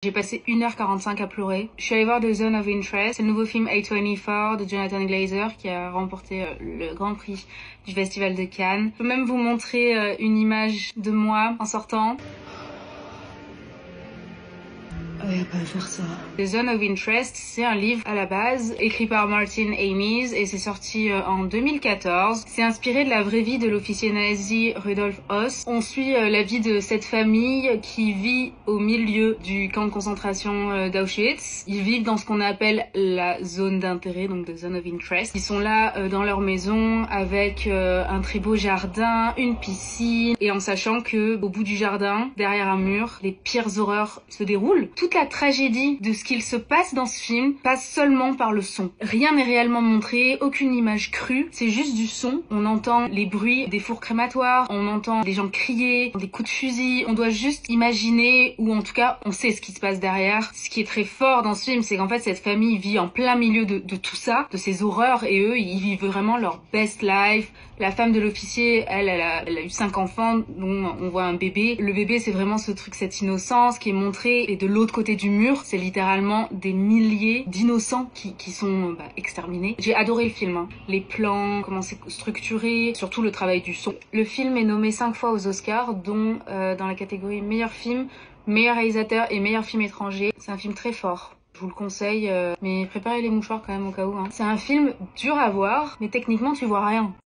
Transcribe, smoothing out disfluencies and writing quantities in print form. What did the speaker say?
J'ai passé 1h45 à pleurer. Je suis allée voir The Zone of Interest, c'est le nouveau film A24 de Jonathan Glazer qui a remporté le Grand Prix du Festival de Cannes. Je peux même vous montrer une image de moi en sortant. Il va pas faire ça. The Zone of Interest, c'est un livre à la base écrit par Martin Amis et c'est sorti en 2014. C'est inspiré de la vraie vie de l'officier nazi Rudolf Höss. On suit la vie de cette famille qui vit au milieu du camp de concentration d'Auschwitz. Ils vivent dans ce qu'on appelle la zone d'intérêt, donc The Zone of Interest. Ils sont là dans leur maison avec un très beau jardin, une piscine et en sachant que au bout du jardin, derrière un mur, les pires horreurs se déroulent. Toute la tragédie de ce qu'il se passe dans ce film passe seulement par le son. Rien n'est réellement montré, aucune image crue, c'est juste du son. On entend les bruits des fours crématoires, on entend des gens crier, des coups de fusil. On doit juste imaginer, ou en tout cas, on sait ce qui se passe derrière. Ce qui est très fort dans ce film, c'est qu'en fait, cette famille vit en plein milieu de tout ça, de ces horreurs, et eux, ils vivent vraiment leur best life. La femme de l'officier, elle a eu 5 enfants, dont on voit un bébé. Le bébé, c'est vraiment ce truc, cette innocence qui est montrée. Et de l'autre côté du mur, c'est littéralement des milliers d'innocents qui sont exterminés. J'ai adoré le film, hein. Les plans, comment c'est structuré, surtout le travail du son. Le film est nommé 5 fois aux Oscars, dont dans la catégorie meilleur film, meilleur réalisateur et meilleur film étranger. C'est un film très fort. Je vous le conseille, mais préparez les mouchoirs quand même au cas où, hein. C'est un film dur à voir, mais techniquement tu vois rien.